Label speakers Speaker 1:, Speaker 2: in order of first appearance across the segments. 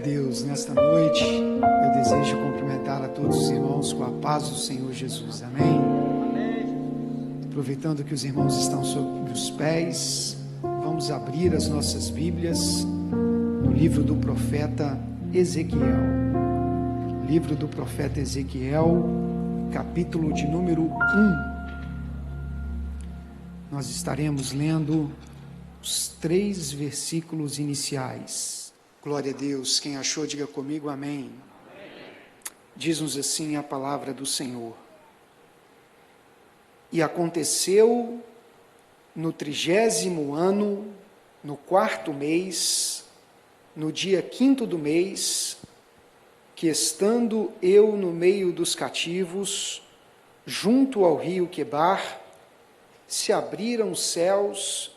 Speaker 1: Deus, nesta noite eu desejo cumprimentar a todos os irmãos com a paz do Senhor Jesus, amém? Aproveitando que os irmãos estão sobre os pés, vamos abrir as nossas Bíblias no livro do profeta Ezequiel. Livro do profeta Ezequiel, capítulo de número 1. Nós estaremos lendo os 3 versículos iniciais. Glória a Deus, quem achou diga comigo amém. Diz-nos assim a palavra do Senhor. E aconteceu no 30º ano, no 4º mês, no dia 5º do mês, que estando eu no meio dos cativos, junto ao rio Quebar, se abriram os céus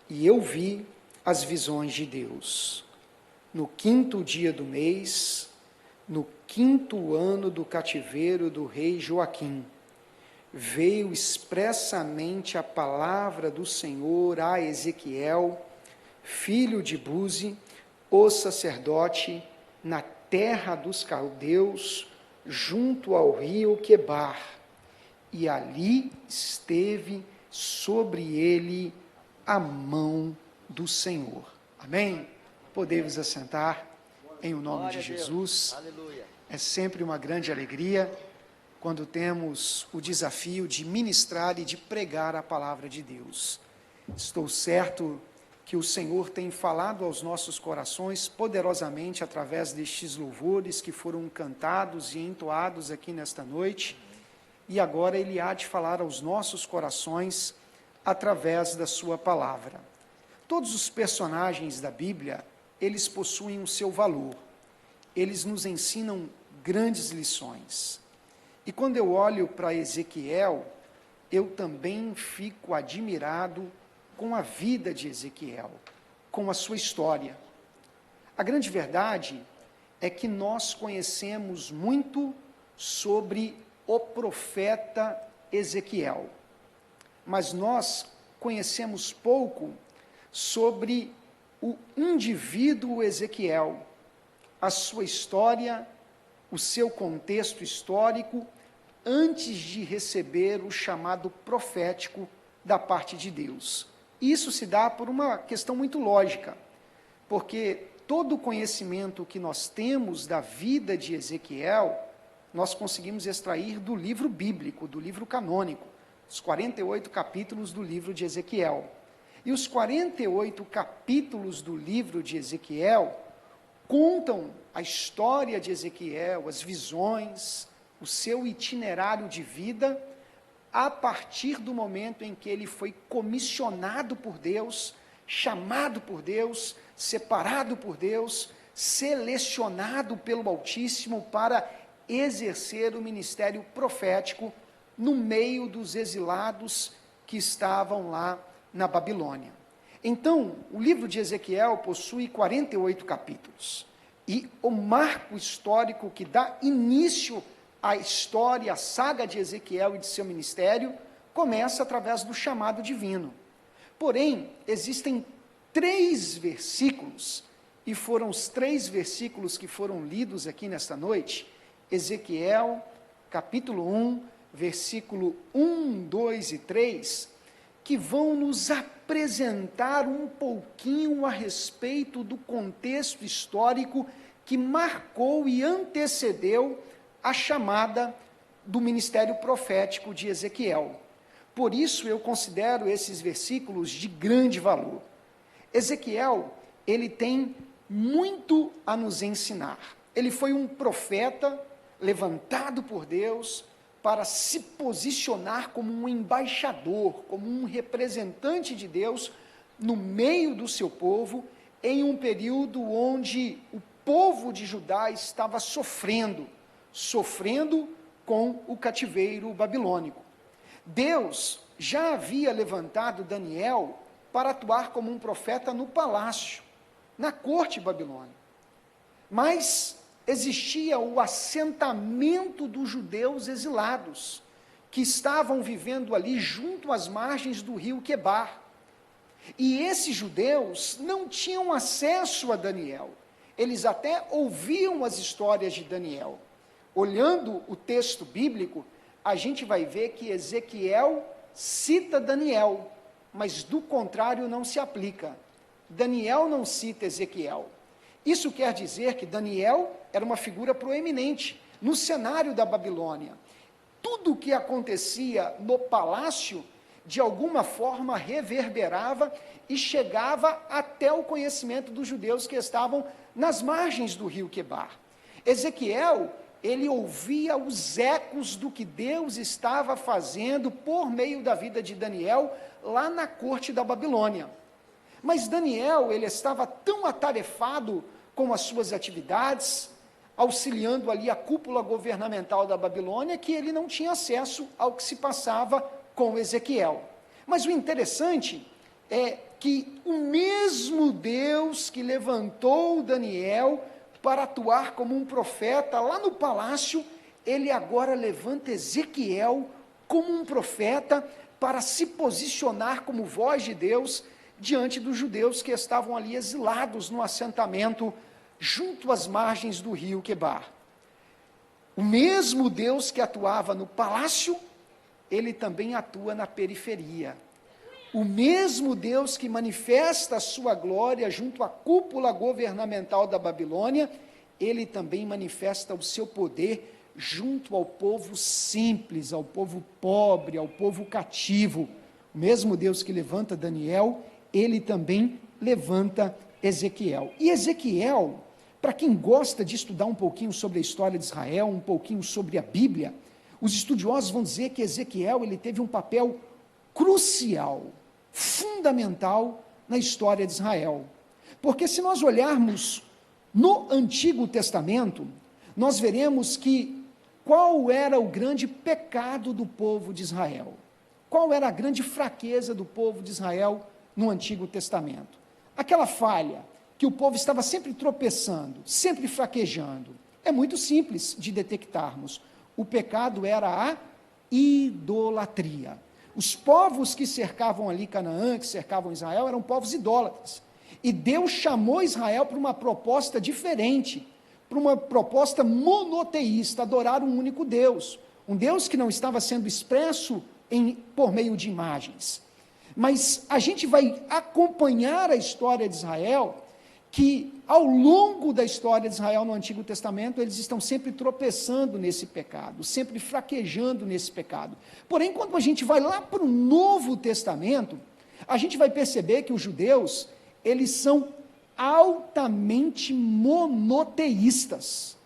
Speaker 1: e eu vi as visões de Deus. No 5º dia do mês, no 5º ano do cativeiro do rei Joaquim, veio expressamente a palavra do Senhor a Ezequiel, filho de Buzi, o sacerdote, na terra dos caldeus, junto ao rio Quebar, e ali esteve sobre ele a mão do Senhor. Amém? Podemos assentar em o nome de Jesus.
Speaker 2: Aleluia.
Speaker 1: É sempre uma grande alegria quando temos o desafio de ministrar e de pregar a palavra de Deus. Estou certo que o Senhor tem falado aos nossos corações poderosamente através destes louvores que foram cantados e entoados aqui nesta noite, e agora Ele há de falar aos nossos corações através da sua palavra. Todos os personagens da Bíblia, eles possuem o seu valor, eles nos ensinam grandes lições. E quando eu olho para Ezequiel, eu também fico admirado com a vida de Ezequiel, com a sua história. A grande verdade é que nós conhecemos muito sobre o profeta Ezequiel, mas nós conhecemos pouco sobre o indivíduo Ezequiel, a sua história, o seu contexto histórico, antes de receber o chamado profético da parte de Deus. Isso se dá por uma questão muito lógica, porque todo o conhecimento que nós temos da vida de Ezequiel, nós conseguimos extrair do livro bíblico, do livro canônico, os 48 capítulos do livro de Ezequiel. E os 48 capítulos do livro de Ezequiel contam a história de Ezequiel, as visões, o seu itinerário de vida, a partir do momento em que ele foi comissionado por Deus, chamado por Deus, separado por Deus, selecionado pelo Altíssimo para exercer o ministério profético no meio dos exilados que estavam lá na Babilônia. Então, o livro de Ezequiel possui 48 capítulos, e o marco histórico que dá início à história, à saga de Ezequiel e de seu ministério, começa através do chamado divino. Porém, existem 3 versículos, e foram os 3 versículos que foram lidos aqui nesta noite, Ezequiel, capítulo 1, versículo 1, 2 e 3, que vão nos apresentar um pouquinho a respeito do contexto histórico que marcou e antecedeu a chamada do ministério profético de Ezequiel. Por isso eu considero esses versículos de grande valor. Ezequiel, ele tem muito a nos ensinar. Ele foi um profeta levantado por Deus para se posicionar como um embaixador, como um representante de Deus no meio do seu povo, em um período onde o povo de Judá estava sofrendo com o cativeiro babilônico. Deus já havia levantado Daniel para atuar como um profeta no palácio, na corte babilônica. Mas existia o assentamento dos judeus exilados, que estavam vivendo ali junto às margens do rio Quebar. E esses judeus não tinham acesso a Daniel. eles até ouviam as histórias de Daniel. Olhando o texto bíblico, a gente vai ver que Ezequiel cita Daniel, mas do contrário não se aplica. Daniel não cita Ezequiel. Isso quer dizer que Daniel era uma figura proeminente no cenário da Babilônia. Tudo o que acontecia no palácio, de alguma forma, reverberava e chegava até o conhecimento dos judeus que estavam nas margens do rio Quebar. Ezequiel, ele ouvia os ecos do que Deus estava fazendo por meio da vida de Daniel, lá na corte da Babilônia. Mas Daniel, ele estava tão atarefado com as suas atividades, auxiliando ali a cúpula governamental da Babilônia, que ele não tinha acesso ao que se passava com Ezequiel. Mas o interessante é que o mesmo Deus que levantou Daniel para atuar como um profeta lá no palácio, ele agora levanta Ezequiel como um profeta para se posicionar como voz de Deus diante dos judeus que estavam ali exilados no assentamento junto às margens do rio Quebar. O mesmo Deus que atuava no palácio, ele também atua na periferia. O mesmo Deus que manifesta a sua glória junto à cúpula governamental da Babilônia, ele também manifesta o seu poder junto ao povo simples, ao povo pobre, ao povo cativo. O mesmo Deus que levanta Daniel, ele também levanta Ezequiel. E Ezequiel, para quem gosta de estudar um pouquinho sobre a história de Israel, um pouquinho sobre a Bíblia, os estudiosos vão dizer que Ezequiel, ele teve um papel crucial, fundamental na história de Israel. Porque se nós olharmos no Antigo Testamento, nós veremos que qual era o grande pecado do povo de Israel? Qual era a grande fraqueza do povo de Israel no Antigo Testamento? Aquela falha que o povo estava sempre tropeçando, sempre fraquejando. É muito simples de detectarmos. O pecado era a idolatria. Os povos que cercavam ali Canaã, que cercavam Israel, eram povos idólatras. E Deus chamou Israel para uma proposta diferente, para uma proposta monoteísta, adorar um único Deus. Um Deus que não estava sendo expresso por meio de imagens. Mas a gente vai acompanhar a história de Israel, que ao longo da história de Israel no Antigo Testamento, eles estão sempre tropeçando nesse pecado, sempre fraquejando nesse pecado. Porém, quando a gente vai lá para o Novo Testamento, a gente vai perceber que os judeus, eles são altamente monoteístas.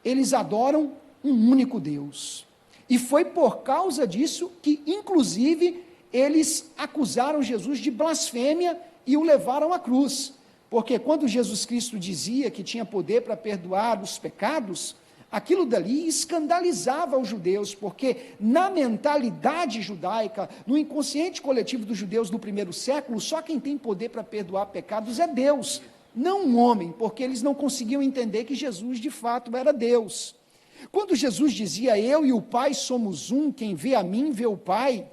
Speaker 1: Eles adoram um único Deus. E foi por causa disso que, inclusive, eles acusaram Jesus de blasfêmia e o levaram à cruz. Porque quando Jesus Cristo dizia que tinha poder para perdoar os pecados, aquilo dali escandalizava os judeus, porque na mentalidade judaica, no inconsciente coletivo dos judeus do primeiro século, só quem tem poder para perdoar pecados é Deus, não um homem, porque eles não conseguiam entender que Jesus de fato era Deus. Quando Jesus dizia, eu e o Pai somos um, quem vê a mim vê o Pai,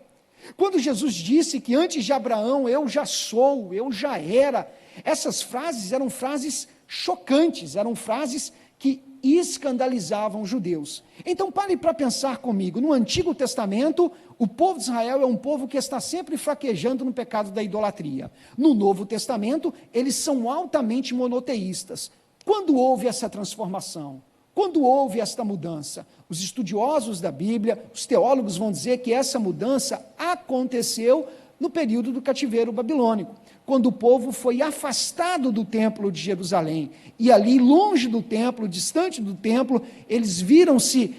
Speaker 1: quando Jesus disse que antes de Abraão eu já sou, eu já era, essas frases eram frases chocantes, eram frases que escandalizavam os judeus. Então pare para pensar comigo, no Antigo Testamento, o povo de Israel é um povo que está sempre fraquejando no pecado da idolatria. No Novo Testamento, eles são altamente monoteístas. Quando houve essa transformação? Quando houve esta mudança? Os estudiosos da Bíblia, os teólogos vão dizer que essa mudança aconteceu no período do cativeiro babilônico, quando o povo foi afastado do templo de Jerusalém, e ali longe do templo, distante do templo, eles viram-se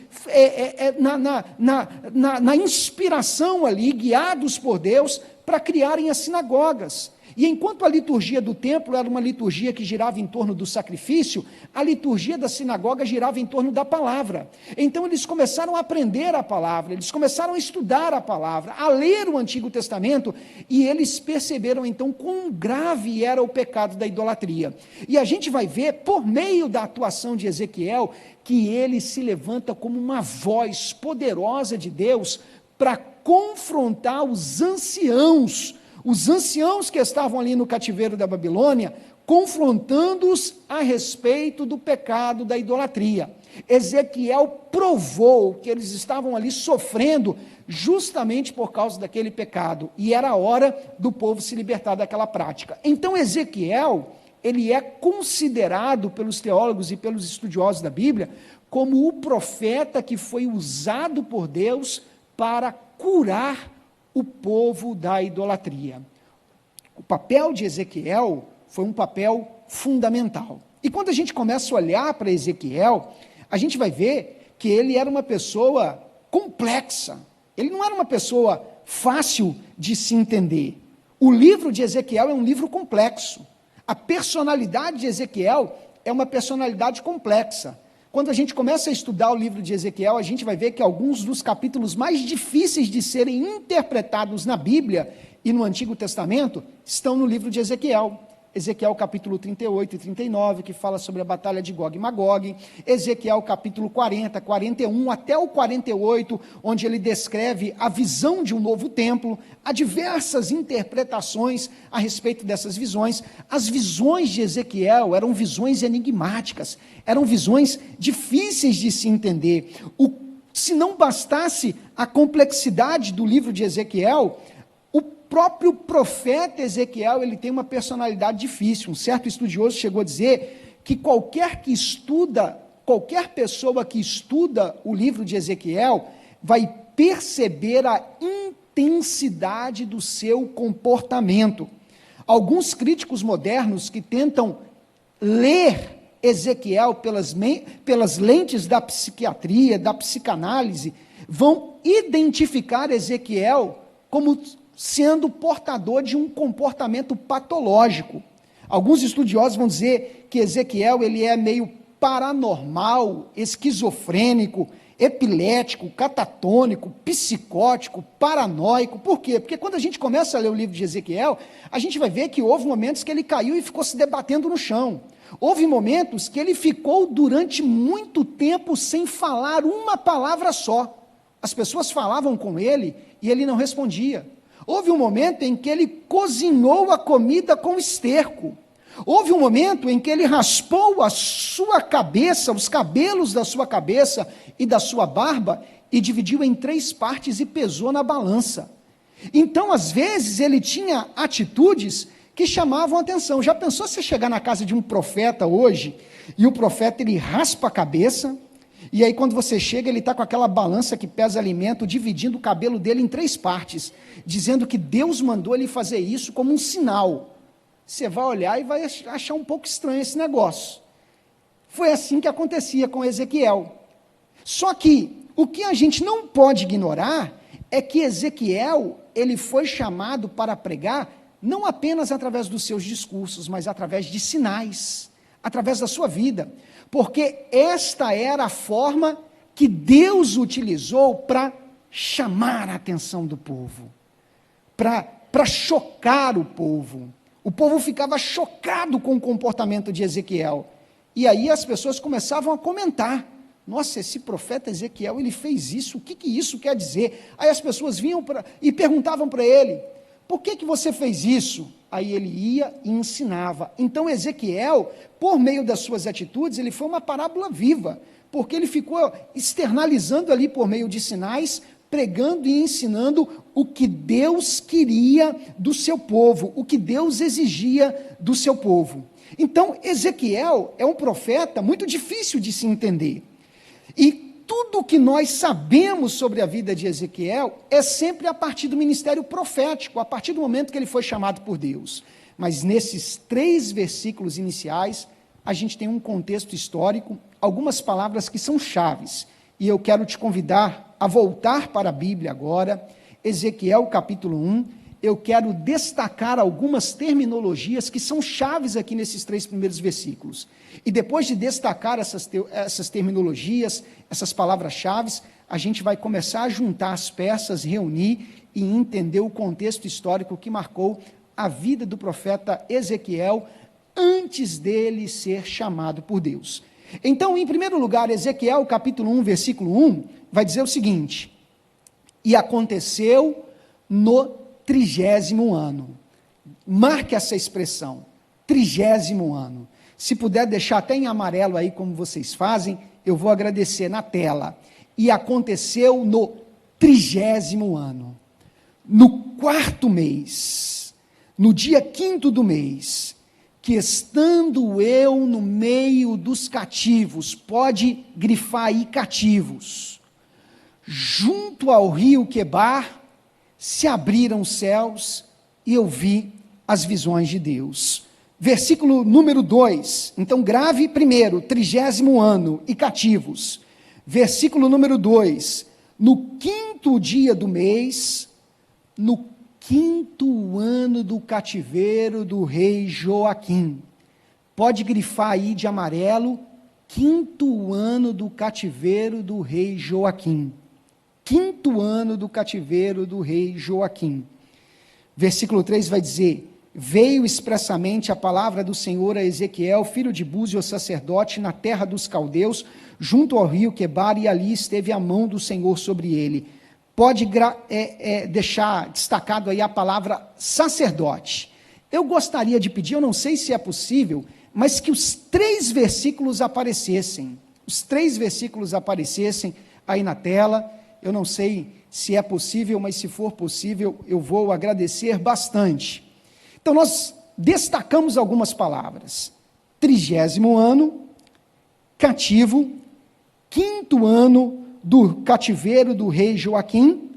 Speaker 1: na inspiração ali, guiados por Deus, para criarem as sinagogas. E enquanto a liturgia do templo era uma liturgia que girava em torno do sacrifício, a liturgia da sinagoga girava em torno da palavra. Então eles começaram a aprender a palavra, eles começaram a estudar a palavra, a ler o Antigo Testamento, e eles perceberam então quão grave era o pecado da idolatria. E a gente vai ver, por meio da atuação de Ezequiel, que ele se levanta como uma voz poderosa de Deus para confrontar os anciãos, os anciãos que estavam ali no cativeiro da Babilônia, confrontando-os a respeito do pecado da idolatria. Ezequiel provou que eles estavam ali sofrendo justamente por causa daquele pecado, e era a hora do povo se libertar daquela prática. Então Ezequiel, ele é considerado pelos teólogos e pelos estudiosos da Bíblia como o profeta que foi usado por Deus para curar o povo da idolatria. O papel de Ezequiel foi um papel fundamental. E quando a gente começa a olhar para Ezequiel, a gente vai ver que ele era uma pessoa complexa. Ele não era uma pessoa fácil de se entender. O livro de Ezequiel é um livro complexo. A personalidade de Ezequiel é uma personalidade complexa. Quando a gente começa a estudar o livro de Ezequiel, a gente vai ver que alguns dos capítulos mais difíceis de serem interpretados na Bíblia e no Antigo Testamento estão no livro de Ezequiel. Ezequiel capítulo 38 e 39, que fala sobre a batalha de Gog e Magog, Ezequiel capítulo 40, 41 até o 48, onde ele descreve a visão de um novo templo. Há diversas interpretações a respeito dessas visões. As visões de Ezequiel eram visões enigmáticas, eram visões difíceis de se entender. Se não bastasse a complexidade do livro de Ezequiel, o próprio profeta Ezequiel, ele tem uma personalidade difícil. Um certo estudioso chegou a dizer que qualquer pessoa que estuda o livro de Ezequiel vai perceber a intensidade do seu comportamento. Alguns críticos modernos que tentam ler Ezequiel pelas lentes da psiquiatria, da psicanálise, vão identificar Ezequiel como sendo portador de um comportamento patológico. Alguns estudiosos vão dizer que Ezequiel ele é meio paranormal, esquizofrênico, epilético, catatônico, psicótico, paranoico. Por quê? Porque quando a gente começa a ler o livro de Ezequiel, a gente vai ver que houve momentos que ele caiu e ficou se debatendo no chão. Houve momentos que ele ficou durante muito tempo sem falar uma palavra só. As pessoas falavam com ele e ele não respondia. Houve um momento em que ele cozinhou a comida com esterco. Houve um momento em que ele raspou a sua cabeça, os cabelos da sua cabeça e da sua barba, e dividiu em 3 partes e pesou na balança. Então, às vezes, ele tinha atitudes que chamavam a atenção. Já pensou se você chegar na casa de um profeta hoje, e o profeta ele raspa a cabeça, e aí quando você chega, ele está com aquela balança que pesa alimento, dividindo o cabelo dele em 3 partes, dizendo que Deus mandou ele fazer isso como um sinal. Você vai olhar e vai achar um pouco estranho esse negócio. Foi assim que acontecia com Ezequiel. Só que o que a gente não pode ignorar é que Ezequiel, ele foi chamado para pregar não apenas através dos seus discursos, mas através de sinais, através da sua vida. Porque esta era a forma que Deus utilizou para chamar a atenção do povo, para chocar o povo. O povo ficava chocado com o comportamento de Ezequiel. E aí as pessoas começavam a comentar: nossa, esse profeta Ezequiel, ele fez isso, o que isso quer dizer? Aí as pessoas vinham e perguntavam para ele: por que você fez isso? Aí ele ia e ensinava. Então Ezequiel, por meio das suas atitudes, ele foi uma parábola viva, porque ele ficou externalizando ali por meio de sinais, pregando e ensinando o que Deus queria do seu povo, o que Deus exigia do seu povo. Então Ezequiel é um profeta muito difícil de se entender. E tudo o que nós sabemos sobre a vida de Ezequiel é sempre a partir do ministério profético, a partir do momento que ele foi chamado por Deus. Mas nesses 3 versículos iniciais, a gente tem um contexto histórico, algumas palavras que são chaves. E eu quero te convidar a voltar para a Bíblia agora, Ezequiel capítulo 1. Eu quero destacar algumas terminologias que são chaves aqui nesses 3 primeiros versículos. E depois de destacar essas terminologias, essas palavras-chave, a gente vai começar a juntar as peças, reunir e entender o contexto histórico que marcou a vida do profeta Ezequiel antes dele ser chamado por Deus. Então, em primeiro lugar, Ezequiel capítulo 1, versículo 1, vai dizer o seguinte: e aconteceu no 30º ano. Marque essa expressão, 30º ano. Se puder deixar até em amarelo aí, como vocês fazem, eu vou agradecer na tela. E aconteceu no 30º ano, no 4º mês, no dia 5º do mês, que estando eu no meio dos cativos, pode grifar aí cativos, junto ao rio Quebar, se abriram os céus e eu vi as visões de Deus. Versículo número 2, então grave primeiro, 30º ano e cativos. Versículo número 2, no 5º dia do mês, no 5º ano do cativeiro do rei Joaquim. Pode grifar aí de amarelo, 5º ano do cativeiro do rei Joaquim. 5º ano do cativeiro do rei Joaquim. Versículo 3 vai dizer: veio expressamente a palavra do Senhor a Ezequiel, filho de Buzi, o sacerdote, na terra dos caldeus, junto ao rio Quebar, e ali esteve a mão do Senhor sobre ele. Pode deixar destacado aí a palavra sacerdote. Eu gostaria de pedir, eu não sei se é possível, mas que os 3 versículos aparecessem. Os 3 versículos aparecessem aí na tela. Eu não sei se é possível, mas se for possível, eu vou agradecer bastante. Então, nós destacamos algumas palavras. 30º ano, cativo, 5º ano do cativeiro do rei Joaquim,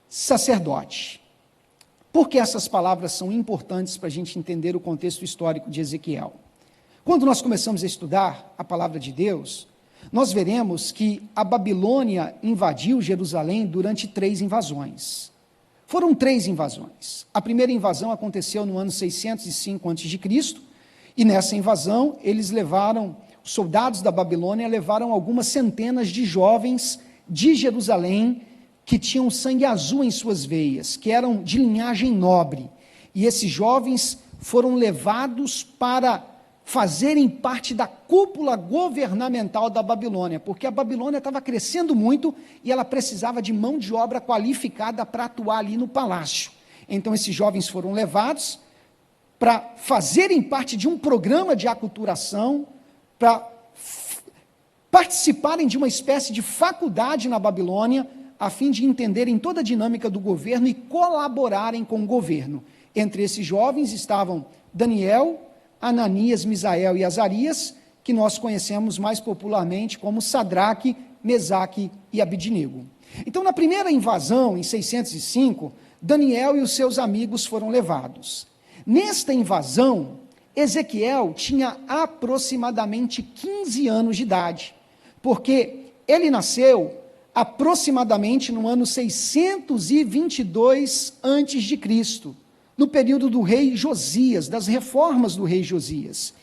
Speaker 1: sacerdote. Por que essas palavras são importantes para a gente entender o contexto histórico de Ezequiel? Quando nós começamos a estudar a palavra de Deus, nós veremos que a Babilônia invadiu Jerusalém durante 3 invasões. Foram 3 invasões. A primeira invasão aconteceu no ano 605 a.C., e nessa invasão eles levaram, os soldados da Babilônia levaram algumas centenas de jovens de Jerusalém que tinham sangue azul em suas veias, que eram de linhagem nobre. E esses jovens foram levados para fazerem parte da cúpula governamental da Babilônia, porque a Babilônia estava crescendo muito e ela precisava de mão de obra qualificada para atuar ali no palácio. Então esses jovens foram levados para fazerem parte de um programa de aculturação, para participarem de uma espécie de faculdade na Babilônia, a fim de entenderem toda a dinâmica do governo e colaborarem com o governo. Entre esses jovens estavam Daniel, Ananias, Misael e Azarias, que nós conhecemos mais popularmente como Sadraque, Mesaque e Abidnego. Então, na primeira invasão, em 605, Daniel e os seus amigos foram levados. Nesta invasão, Ezequiel tinha aproximadamente 15 anos de idade, porque ele nasceu aproximadamente no ano 622 a.C., no período do rei Josias, das reformas do rei Josias.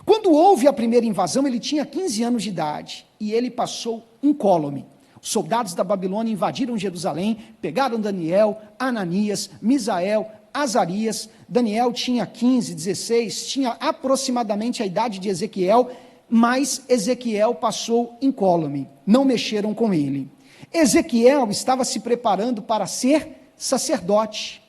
Speaker 1: Quando houve a primeira invasão, ele tinha 15 anos de idade, e ele passou incólume. Os soldados da Babilônia invadiram Jerusalém, pegaram Daniel, Ananias, Misael, Azarias. Daniel tinha 15, 16, tinha aproximadamente a idade de Ezequiel, mas Ezequiel passou incólume, não mexeram com ele. Ezequiel estava se preparando para ser sacerdote.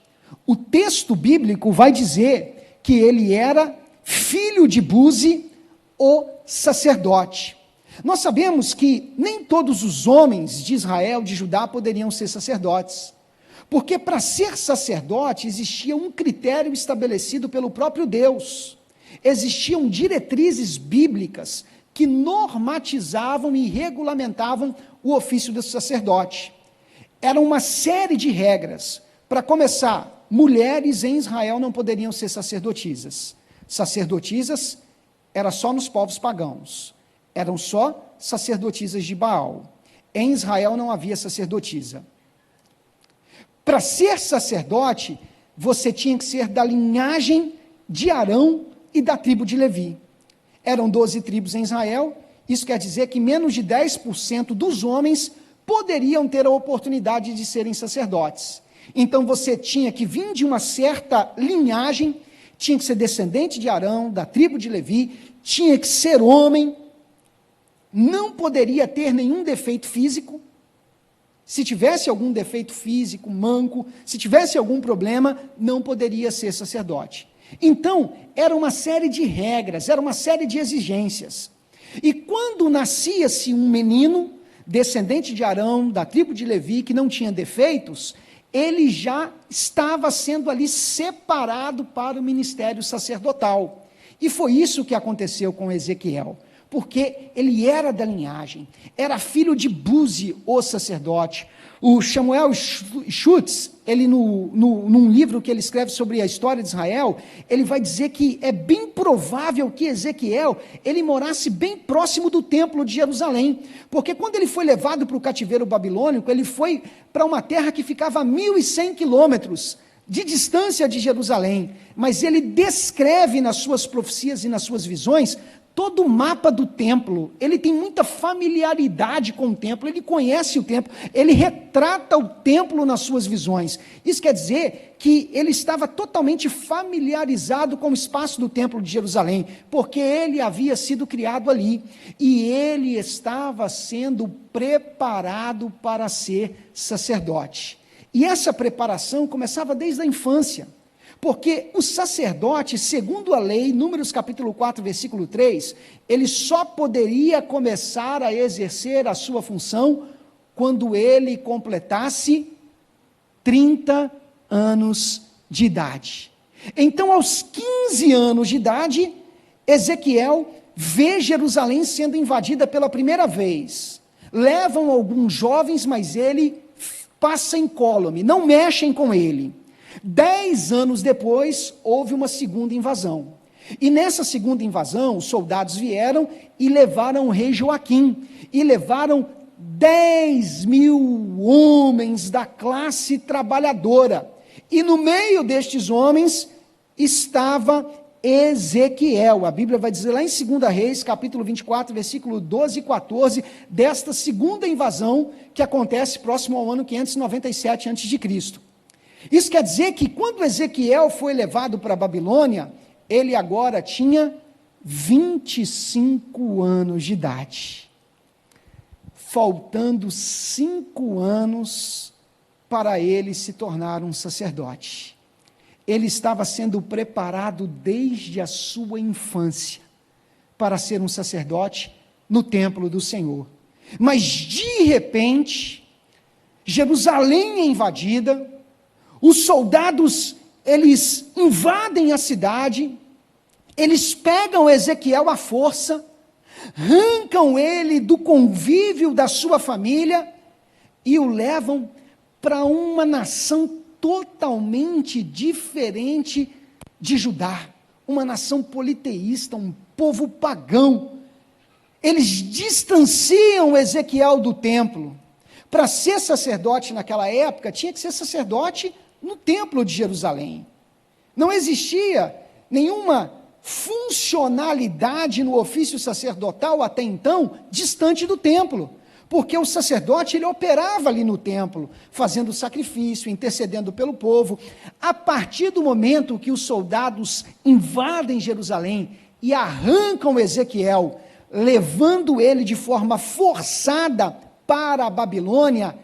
Speaker 1: O texto bíblico vai dizer que ele era filho de Buzi, o sacerdote. Nós sabemos que nem todos os homens de Israel, de Judá, poderiam ser sacerdotes, porque para ser sacerdote existia um critério estabelecido pelo próprio Deus. Existiam diretrizes bíblicas que normatizavam e regulamentavam o ofício do sacerdote. Era uma série de regras. Para começar, mulheres em Israel não poderiam ser sacerdotisas. Sacerdotisas era só nos povos pagãos. Eram só sacerdotisas de Baal. Em Israel não havia sacerdotisa. Para ser sacerdote, você tinha que ser da linhagem de Arão e da tribo de Levi. Eram 12 tribos em Israel, isso quer dizer que menos de 10% dos homens poderiam ter a oportunidade de serem sacerdotes. Então você tinha que vir de uma certa linhagem, tinha que ser descendente de Arão, da tribo de Levi, tinha que ser homem, não poderia ter nenhum defeito físico. Se tivesse algum defeito físico, manco, se tivesse algum problema, não poderia ser sacerdote. Então, era uma série de regras, era uma série de exigências. E quando nascia-se um menino, descendente de Arão, da tribo de Levi, que não tinha defeitos, ele já estava sendo ali separado para o ministério sacerdotal. E foi isso que aconteceu com Ezequiel, porque ele era da linhagem, era filho de Buzi, o sacerdote. O Samuel Schutz, ele num livro que ele escreve sobre a história de Israel, ele vai dizer que é bem provável que Ezequiel, ele morasse bem próximo do templo de Jerusalém, porque quando ele foi levado para o cativeiro babilônico, ele foi para uma terra que ficava a 1.100 quilômetros de distância de Jerusalém, mas ele descreve nas suas profecias e nas suas visões todo o mapa do templo. Ele tem muita familiaridade com o templo, ele conhece o templo, ele retrata o templo nas suas visões. Isso quer dizer que ele estava totalmente familiarizado com o espaço do templo de Jerusalém, porque ele havia sido criado ali, e ele estava sendo preparado para ser sacerdote. E essa preparação começava desde a infância. Porque o sacerdote, segundo a lei, Números capítulo 4, versículo 3, ele só poderia começar a exercer a sua função quando ele completasse 30 anos de idade. Então, aos 15 anos de idade, Ezequiel vê Jerusalém sendo invadida pela primeira vez. Levam alguns jovens, mas ele passa incólume, não mexem com ele. 10 anos depois, houve uma segunda invasão. E nessa segunda invasão, os soldados vieram e levaram o rei Joaquim. E levaram 10.000 homens da classe trabalhadora. E no meio destes homens estava Ezequiel. A Bíblia vai dizer lá em 2 Reis, capítulo 24, versículo 12 e 14, desta segunda invasão que acontece próximo ao ano 597 a.C. Isso quer dizer que quando Ezequiel foi levado para a Babilônia, ele agora tinha 25 anos de idade. Faltando 5 anos para ele se tornar um sacerdote. Ele estava sendo preparado desde a sua infância para ser um sacerdote no templo do Senhor. Mas de repente, Jerusalém é invadida. Os soldados, eles invadem a cidade, eles pegam Ezequiel à força, arrancam ele do convívio da sua família e o levam para uma nação totalmente diferente de Judá, uma nação politeísta, um povo pagão. Eles distanciam Ezequiel do templo. Para ser sacerdote naquela época, tinha que ser sacerdote no templo de Jerusalém. Não existia nenhuma funcionalidade no ofício sacerdotal até então distante do templo, porque o sacerdote ele operava ali no templo, fazendo sacrifício, intercedendo pelo povo. A partir do momento que os soldados invadem Jerusalém e arrancam Ezequiel, levando ele de forma forçada para a Babilônia,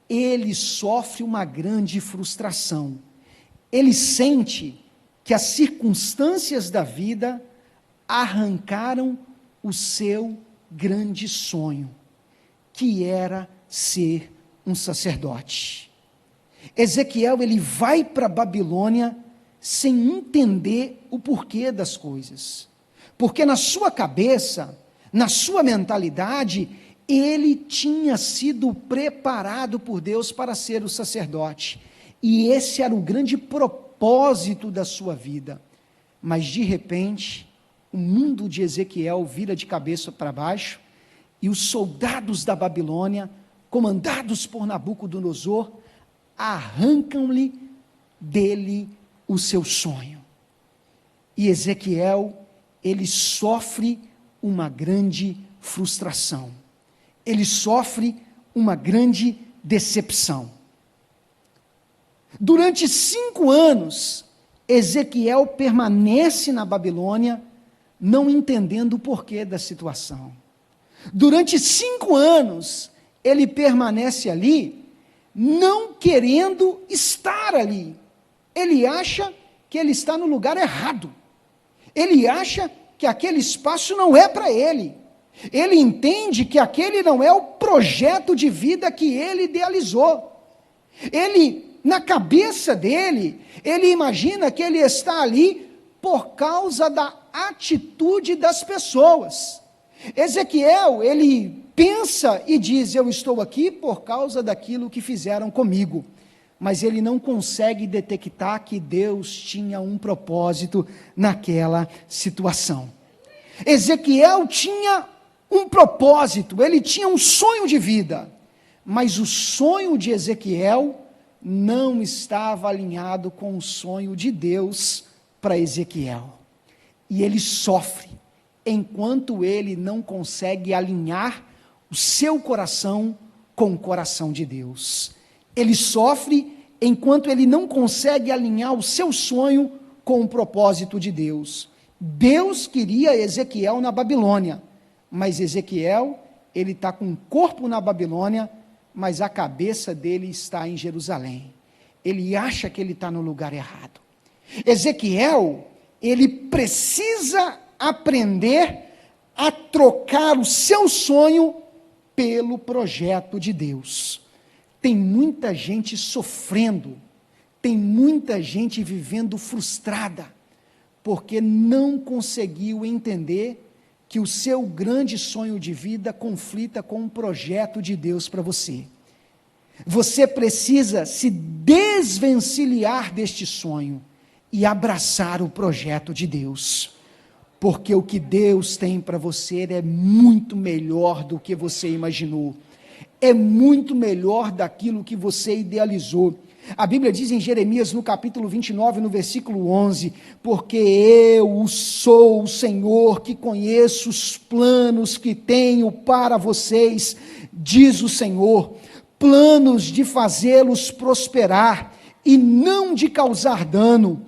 Speaker 1: ele sofre uma grande frustração. Ele sente que as circunstâncias da vida arrancaram o seu grande sonho, que era ser um sacerdote. Ezequiel, ele vai para a Babilônia sem entender o porquê das coisas. Porque na sua cabeça, na sua mentalidade, ele tinha sido preparado por Deus para ser o sacerdote. E esse era o grande propósito da sua vida. Mas, de repente, o mundo de Ezequiel vira de cabeça para baixo, e os soldados da Babilônia, comandados por Nabucodonosor, arrancam-lhe dele o seu sonho. E Ezequiel, ele sofre uma grande frustração. Ele sofre uma grande decepção. Durante 5 anos, Ezequiel permanece na Babilônia, não entendendo o porquê da situação. Durante 5 anos, ele permanece ali, não querendo estar ali. Ele acha que ele está no lugar errado. Ele acha que aquele espaço não é para ele. Ele entende que aquele não é o projeto de vida que ele idealizou. Ele, na cabeça dele, ele imagina que ele está ali por causa da atitude das pessoas. Ezequiel, ele pensa e diz: eu estou aqui por causa daquilo que fizeram comigo. Mas ele não consegue detectar que Deus tinha um propósito naquela situação. Ezequiel tinha um propósito, ele tinha um sonho de vida, mas o sonho de Ezequiel não estava alinhado com o sonho de Deus para Ezequiel. E ele sofre, enquanto ele não consegue alinhar o seu coração com o coração de Deus. Ele sofre enquanto ele não consegue alinhar o seu sonho com o propósito de Deus. Deus queria Ezequiel na Babilônia, mas Ezequiel, ele está com o corpo na Babilônia, mas a cabeça dele está em Jerusalém. Ele acha que ele está no lugar errado. Ezequiel, ele precisa aprender a trocar o seu sonho pelo projeto de Deus. Tem muita gente sofrendo, tem muita gente vivendo frustrada, porque não conseguiu entender que o seu grande sonho de vida conflita com um projeto de Deus para você. Você precisa se desvencilhar deste sonho e abraçar o projeto de Deus, porque o que Deus tem para você é muito melhor do que você imaginou, é muito melhor daquilo que você idealizou. A Bíblia diz em Jeremias, no capítulo 29, no versículo 11, porque eu sou o Senhor que conheço os planos que tenho para vocês, diz o Senhor, planos de fazê-los prosperar e não de causar dano,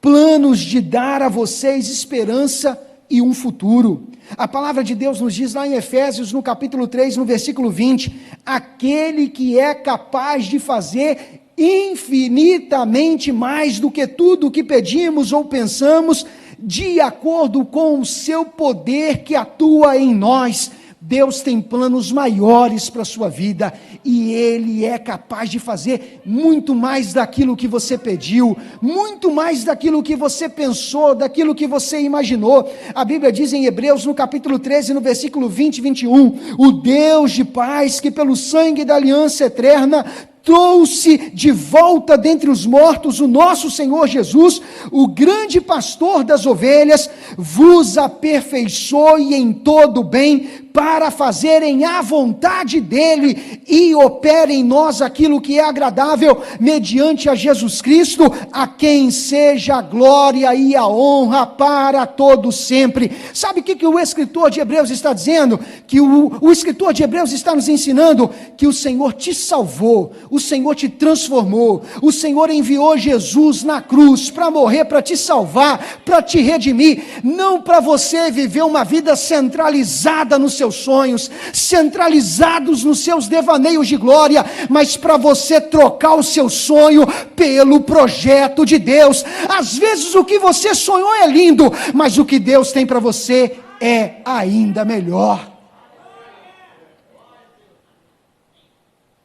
Speaker 1: planos de dar a vocês esperança e um futuro. A palavra de Deus nos diz lá em Efésios, no capítulo 3, no versículo 20, aquele que é capaz de fazer infinitamente mais do que tudo o que pedimos ou pensamos, de acordo com o seu poder que atua em nós. Deus tem planos maiores para a sua vida, e Ele é capaz de fazer muito mais daquilo que você pediu, muito mais daquilo que você pensou, daquilo que você imaginou. A Bíblia diz em Hebreus, no capítulo 13, no versículo 20 e 21, o Deus de paz, que pelo sangue da aliança eterna, trouxe de volta dentre os mortos o nosso Senhor Jesus, o grande pastor das ovelhas, vos aperfeiçoe em todo o bem, para fazerem a vontade dEle, e opere em nós aquilo que é agradável, mediante a Jesus Cristo, a quem seja a glória e a honra para todos sempre. Sabe o que o escritor de Hebreus está dizendo? Que o escritor de Hebreus está nos ensinando que o Senhor te salvou, o Senhor te transformou, o Senhor enviou Jesus na cruz para morrer, para te salvar, para te redimir, não para você viver uma vida centralizada nos seus sonhos, centralizados nos seus devaneios de glória, mas para você trocar o seu sonho pelo projeto de Deus. Às vezes o que você sonhou é lindo, mas o que Deus tem para você é ainda melhor.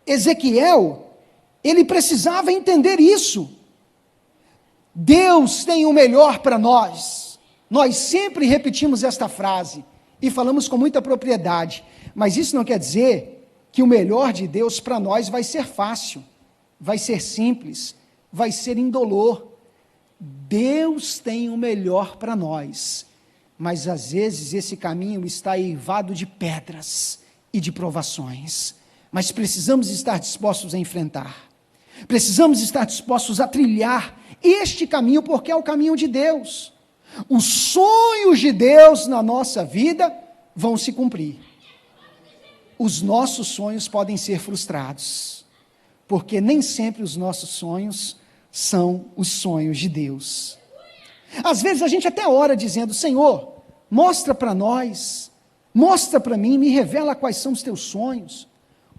Speaker 1: Ezequiel, ele precisava entender isso. Deus tem o melhor para nós. Nós sempre repetimos esta frase e falamos com muita propriedade, mas isso não quer dizer que o melhor de Deus para nós vai ser fácil, vai ser simples, vai ser indolor. Deus tem o melhor para nós, mas às vezes esse caminho está eivado de pedras e de provações, mas precisamos estar dispostos a enfrentar, precisamos estar dispostos a trilhar este caminho, porque é o caminho de Deus. Os sonhos de Deus na nossa vida vão se cumprir. Os nossos sonhos podem ser frustrados, porque nem sempre os nossos sonhos são os sonhos de Deus. Às vezes a gente até ora dizendo: Senhor, mostra para nós, mostra para mim, me revela quais são os teus sonhos.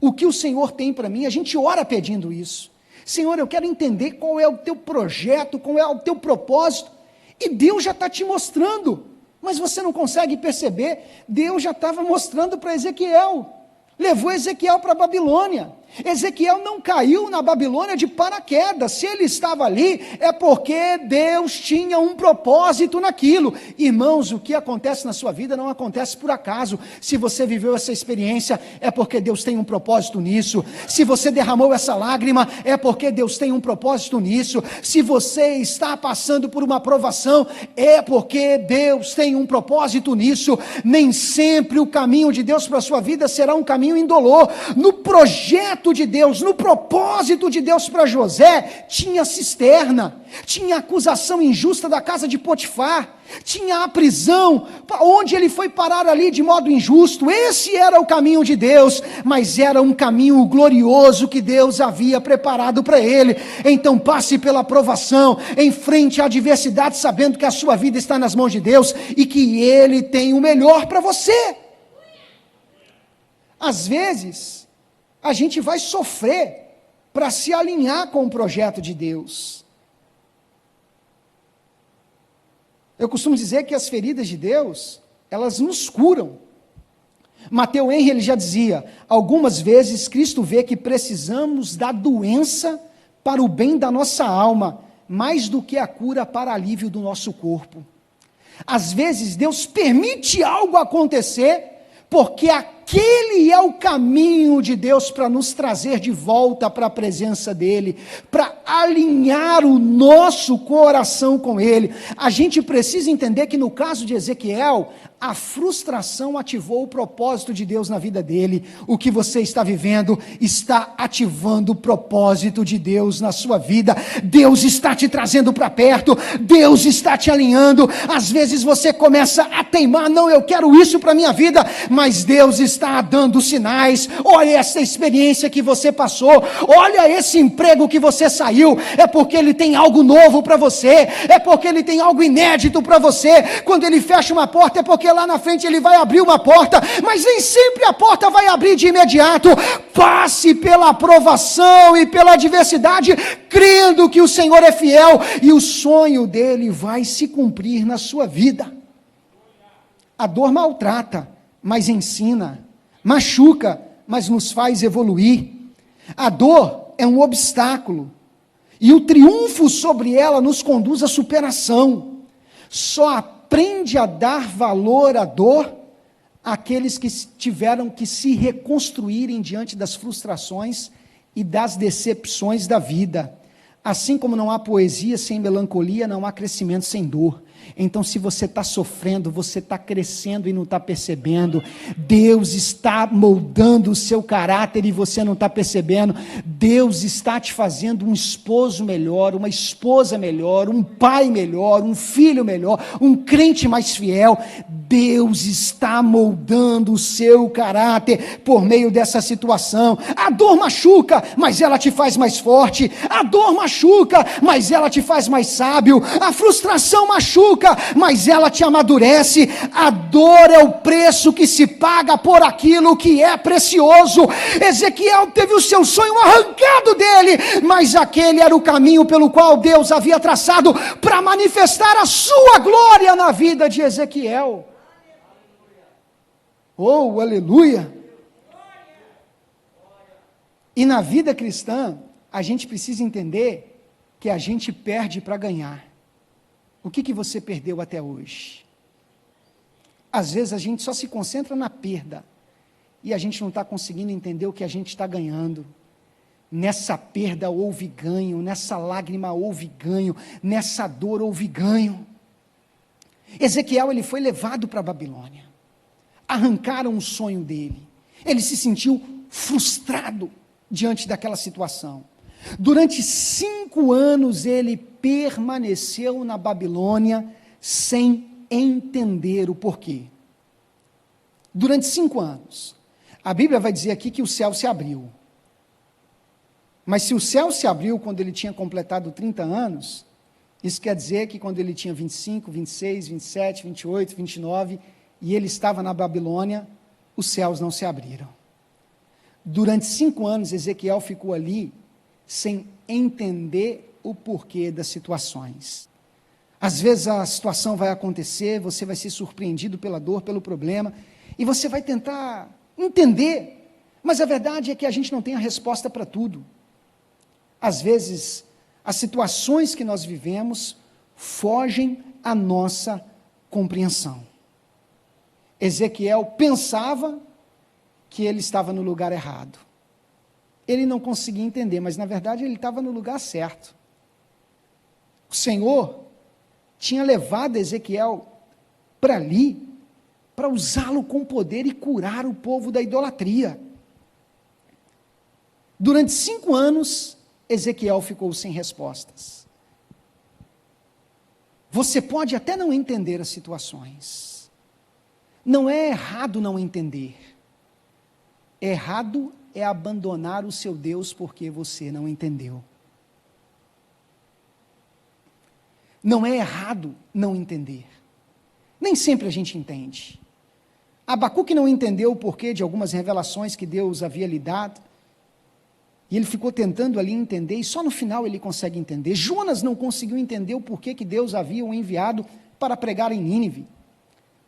Speaker 1: o que o Senhor tem para mim, a gente ora pedindo isso. Senhor, eu quero entender qual é o teu projeto, qual é o teu propósito, e Deus já está te mostrando, mas você não consegue perceber. Deus já estava mostrando para Ezequiel, levou Ezequiel para a Babilônia. Ezequiel não caiu na Babilônia de paraquedas. Se ele estava ali, é porque Deus tinha um propósito naquilo. Irmãos, o que acontece na sua vida não acontece por acaso. Se você viveu essa experiência, é porque Deus tem um propósito nisso. Se você derramou essa lágrima, é porque Deus tem um propósito nisso. Se você está passando por uma provação, é porque Deus tem um propósito nisso. Nem sempre o caminho de Deus para a sua vida será um caminho indolor. No projeto de Deus, no propósito de Deus para José, tinha cisterna, tinha acusação injusta da casa de Potifar, tinha a prisão, onde ele foi parar ali de modo injusto. Esse era o caminho de Deus, mas era um caminho glorioso que Deus havia preparado para ele. Então passe pela provação, enfrente a adversidade, sabendo que a sua vida está nas mãos de Deus, e que Ele tem o melhor para você. Às vezes, a gente vai sofrer para se alinhar com o projeto de Deus. Eu costumo dizer que as feridas de Deus, elas nos curam. Matthew Henry, ele já dizia, algumas vezes Cristo vê que precisamos da doença para o bem da nossa alma, mais do que a cura para alívio do nosso corpo. Às vezes Deus permite algo acontecer, porque aquele é o caminho de Deus para nos trazer de volta para a presença dEle, para alinhar o nosso coração com Ele. A gente precisa entender que no caso de Ezequiel, a frustração ativou o propósito de Deus na vida dele. O que você está vivendo está ativando o propósito de Deus na sua vida. Deus está te trazendo para perto, Deus está te alinhando. Às vezes você começa a teimar, não, eu quero isso para a minha vida, mas Deus está dando sinais. Olha essa experiência que você passou, olha esse emprego que você saiu, é porque Ele tem algo novo para você, é porque Ele tem algo inédito para você. Quando Ele fecha uma porta, é porque lá na frente Ele vai abrir uma porta, mas nem sempre a porta vai abrir de imediato. Passe pela aprovação e pela adversidade, crendo que o Senhor é fiel, e o sonho dEle vai se cumprir na sua vida. A dor maltrata, mas ensina, machuca, mas nos faz evoluir. A dor é um obstáculo, e o triunfo sobre ela nos conduz à superação. Só aprende a dar valor à dor aqueles que tiveram que se reconstruírem diante das frustrações e das decepções da vida. Assim como não há poesia sem melancolia, não há crescimento sem dor. Então, se você está sofrendo, você está crescendo e não está percebendo. Deus está moldando o seu caráter e você não está percebendo. Deus está te fazendo um esposo melhor, uma esposa melhor, um pai melhor, um filho melhor, um crente mais fiel. Deus está moldando o seu caráter por meio dessa situação. A dor machuca, mas ela te faz mais forte. A dor machuca, mas ela te faz mais sábio. A frustração machuca, mas ela te amadurece. A dor é o preço que se paga por aquilo que é precioso. Ezequiel teve o seu sonho arrancado dele, mas aquele era o caminho pelo qual Deus havia traçado para manifestar a sua glória na vida de Ezequiel. Oh, aleluia! E na vida cristã, a gente precisa entender que a gente perde para ganhar. O que você perdeu até hoje? Às vezes a gente só se concentra na perda, e a gente não está conseguindo entender o que a gente está ganhando. Nessa perda houve ganho, nessa lágrima houve ganho, nessa dor houve ganho. Ezequiel, ele foi levado para a Babilônia, arrancaram o sonho dele, ele se sentiu frustrado diante daquela situação. Durante 5 anos ele permaneceu na Babilônia sem entender o porquê. Durante 5 anos. A Bíblia vai dizer aqui que o céu se abriu. Mas se o céu se abriu quando ele tinha completado 30 anos, isso quer dizer que quando ele tinha 25, 26, 27, 28, 29, e ele estava na Babilônia, os céus não se abriram. Durante 5 anos, Ezequiel ficou ali sem entender o porquê das situações. Às vezes a situação vai acontecer, você vai ser surpreendido pela dor, pelo problema, e você vai tentar entender, mas a verdade é que a gente não tem a resposta para tudo. Às vezes, as situações que nós vivemos fogem à nossa compreensão. Ezequiel pensava que ele estava no lugar errado. Ele não conseguia entender, mas na verdade ele estava no lugar certo. O Senhor tinha levado Ezequiel para ali, para usá-lo com poder e curar o povo da idolatria. Durante 5 anos, Ezequiel ficou sem respostas. Você pode até não entender as situações. Não é errado não entender. Errado é abandonar o seu Deus porque você não entendeu. Não é errado não entender. Nem sempre a gente entende. Abacuque não entendeu o porquê de algumas revelações que Deus havia lhe dado. E ele ficou tentando ali entender, e só no final ele consegue entender. Jonas não conseguiu entender o porquê que Deus havia o enviado para pregar em Nínive.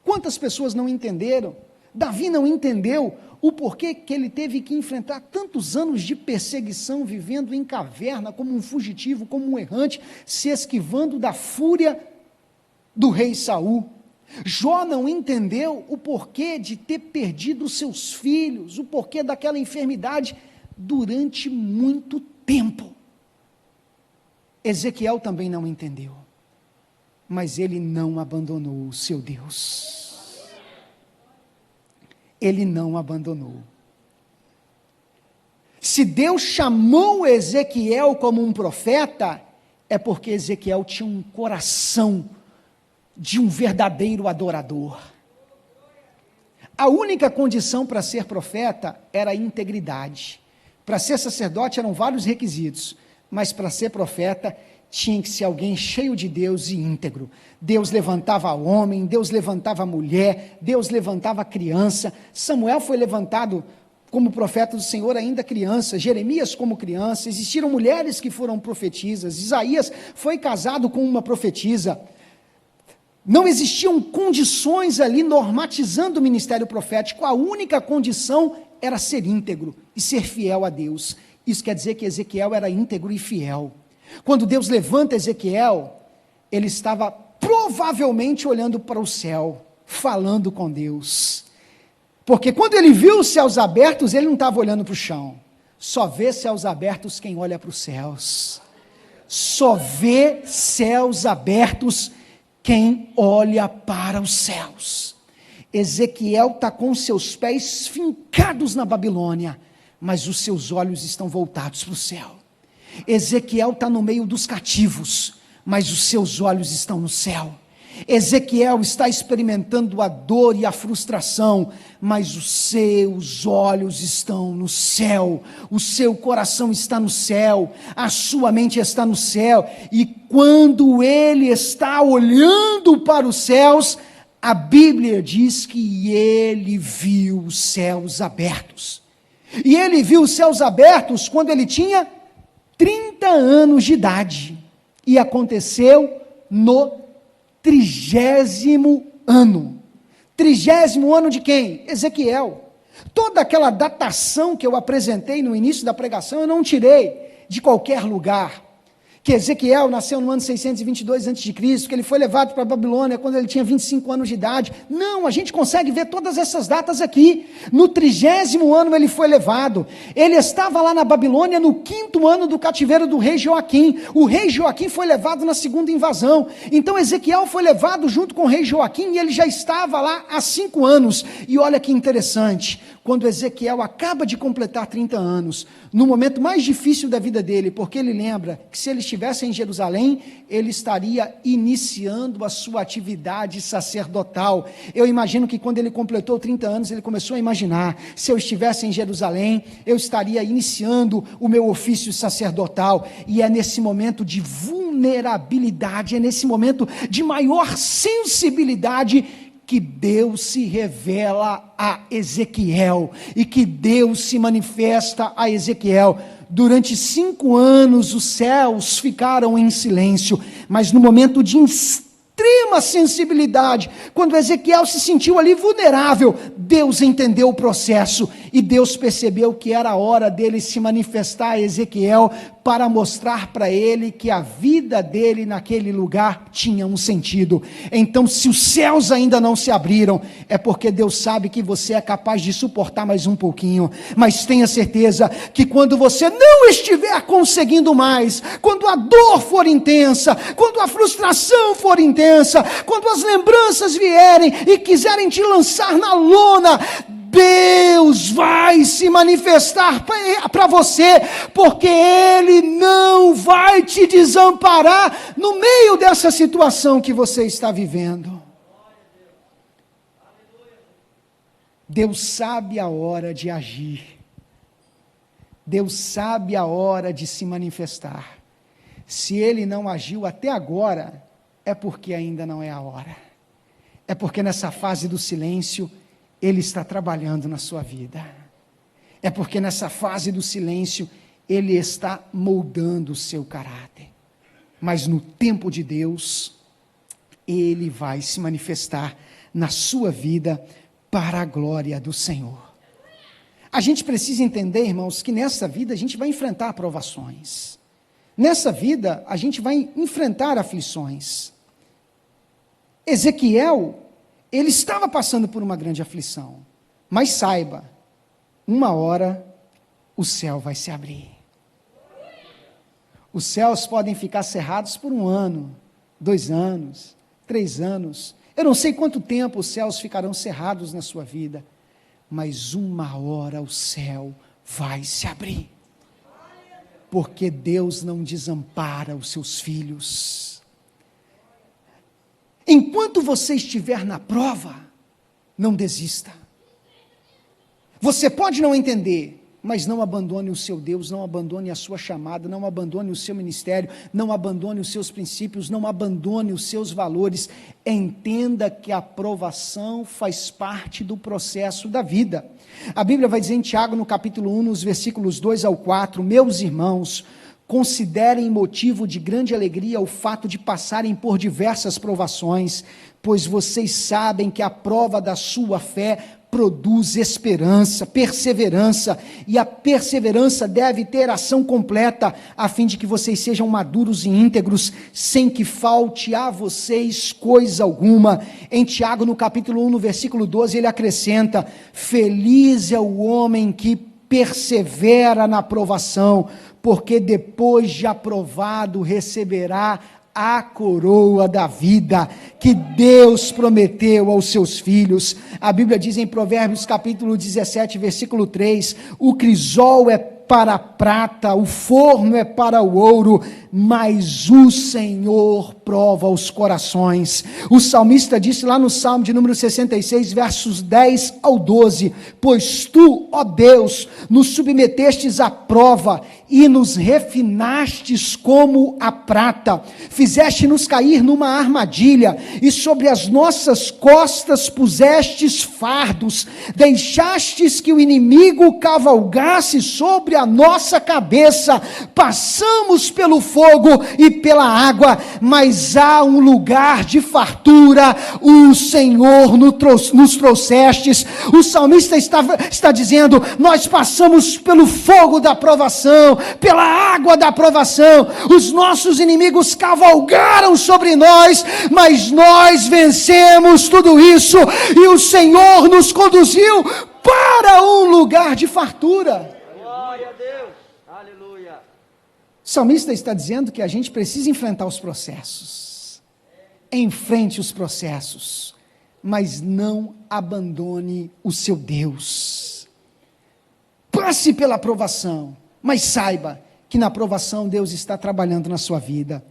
Speaker 1: Quantas pessoas não entenderam? Davi não entendeu o porquê que ele teve que enfrentar tantos anos de perseguição, vivendo em caverna, como um fugitivo, como um errante, se esquivando da fúria do rei Saul. Jó não entendeu o porquê de ter perdido seus filhos, o porquê daquela enfermidade durante muito tempo. Ezequiel também não entendeu, mas ele não abandonou o seu Deus. Ele não abandonou. Se Deus chamou Ezequiel como um profeta, é porque Ezequiel tinha um coração de um verdadeiro adorador. A única condição para ser profeta era a integridade. Para ser sacerdote eram vários requisitos, mas para ser profeta tinha que ser alguém cheio de Deus e íntegro. Deus levantava homem, Deus levantava mulher, Deus levantava criança. Samuel foi levantado como profeta do Senhor ainda criança, Jeremias como criança, existiram mulheres que foram profetisas, Isaías foi casado com uma profetisa. Não existiam condições ali normatizando o ministério profético, a única condição era ser íntegro e ser fiel a Deus. Isso quer dizer que Ezequiel era íntegro e fiel. Quando Deus levanta Ezequiel, ele estava provavelmente olhando para o céu, falando com Deus. Porque quando ele viu os céus abertos, ele não estava olhando para o chão. Só vê céus abertos quem olha para os céus. Só vê céus abertos quem olha para os céus. Ezequiel está com seus pés fincados na Babilônia, mas os seus olhos estão voltados para o céu. Ezequiel está no meio dos cativos, mas os seus olhos estão no céu. Ezequiel está experimentando a dor e a frustração, mas os seus olhos estão no céu, o seu coração está no céu, a sua mente está no céu, e quando ele está olhando para os céus, a Bíblia diz que ele viu os céus abertos. E ele viu os céus abertos quando ele tinha 30 anos de idade, e aconteceu no 30º ano. 30º ano de quem? Ezequiel. Toda aquela datação que eu apresentei no início da pregação, eu não tirei de qualquer lugar. Que Ezequiel nasceu no ano 622 a.C., que ele foi levado para a Babilônia quando ele tinha 25 anos de idade. Não, a gente consegue ver todas essas datas aqui. No 30º ano ele foi levado. Ele estava lá na Babilônia no 5º ano do cativeiro do rei Joaquim. O rei Joaquim foi levado na segunda invasão. Então Ezequiel foi levado junto com o rei Joaquim e ele já estava lá há 5 anos. E olha que interessante, quando Ezequiel acaba de completar 30 anos, no momento mais difícil da vida dele, porque ele lembra que se ele estivesse em Jerusalém, ele estaria iniciando a sua atividade sacerdotal. Eu imagino que quando ele completou 30 anos, ele começou a imaginar, se eu estivesse em Jerusalém, eu estaria iniciando o meu ofício sacerdotal, e é nesse momento de vulnerabilidade, é nesse momento de maior sensibilidade, que Deus se revela a Ezequiel e que Deus se manifesta a Ezequiel. Durante 5 anos os céus ficaram em silêncio, mas no momento de extrema sensibilidade, quando Ezequiel se sentiu ali vulnerável, Deus entendeu o processo e Deus percebeu que era a hora dele se manifestar a Ezequiel para mostrar para ele que a vida dele naquele lugar tinha um sentido. Então, se os céus ainda não se abriram, é porque Deus sabe que você é capaz de suportar mais um pouquinho, mas tenha certeza que quando você não estiver conseguindo mais, quando a dor for intensa, quando a frustração for intensa, quando as lembranças vierem e quiserem te lançar na lona, Deus vai se manifestar para você, porque Ele não vai te desamparar no meio dessa situação que você está vivendo. Deus sabe a hora de agir. Deus sabe a hora de se manifestar. Se Ele não agiu até agora, é porque ainda não é a hora. É porque nessa fase do silêncio, Ele está trabalhando na sua vida. É porque nessa fase do silêncio, Ele está moldando o seu caráter. Mas no tempo de Deus, Ele vai se manifestar na sua vida para a glória do Senhor. A gente precisa entender, irmãos, que nessa vida a gente vai enfrentar provações. Nessa vida a gente vai enfrentar aflições. Ezequiel, ele estava passando por uma grande aflição, mas saiba, uma hora o céu vai se abrir. Os céus podem ficar cerrados por 1 ano, 2 anos, 3 anos. Eu não sei quanto tempo os céus ficarão cerrados na sua vida, mas uma hora o céu vai se abrir. Porque Deus não desampara os seus filhos. Enquanto você estiver na prova, não desista. Você pode não entender, mas não abandone o seu Deus, não abandone a sua chamada, não abandone o seu ministério, não abandone os seus princípios, não abandone os seus valores. Entenda que a provação faz parte do processo da vida. A Bíblia vai dizer em Tiago, no capítulo 1, nos versículos 2 ao 4, meus irmãos, considerem motivo de grande alegria o fato de passarem por diversas provações, pois vocês sabem que a prova da sua fé produz esperança, perseverança, e a perseverança deve ter ação completa, a fim de que vocês sejam maduros e íntegros, sem que falte a vocês coisa alguma. Em Tiago, no capítulo 1, no versículo 12, ele acrescenta: feliz é o homem que persevera na provação, porque depois de aprovado receberá a coroa da vida que Deus prometeu aos seus filhos. A Bíblia diz em Provérbios capítulo 17, versículo 3, o crisol é para a prata, o forno é para o ouro, mas o Senhor prova os corações. O salmista disse lá no Salmo de número 66, versos 10 ao 12, pois tu, ó Deus, nos submetestes à prova e nos refinastes como a prata, fizeste-nos cair numa armadilha e sobre as nossas costas pusestes fardos, deixastes que o inimigo cavalgasse sobre a nossa cabeça, passamos pelo fogo e pela água, mas há um lugar de fartura, o Senhor nos trouxestes. O salmista está dizendo, nós passamos pelo fogo da provação, pela água da provação, os nossos inimigos cavalgaram sobre nós, mas nós vencemos tudo isso, e o Senhor nos conduziu para um lugar de fartura.
Speaker 2: Glória a Deus, aleluia.
Speaker 1: O salmista está dizendo que a gente precisa enfrentar os processos. Enfrente os processos, mas não abandone o seu Deus. Passe pela provação, mas saiba que na provação Deus está trabalhando na sua vida.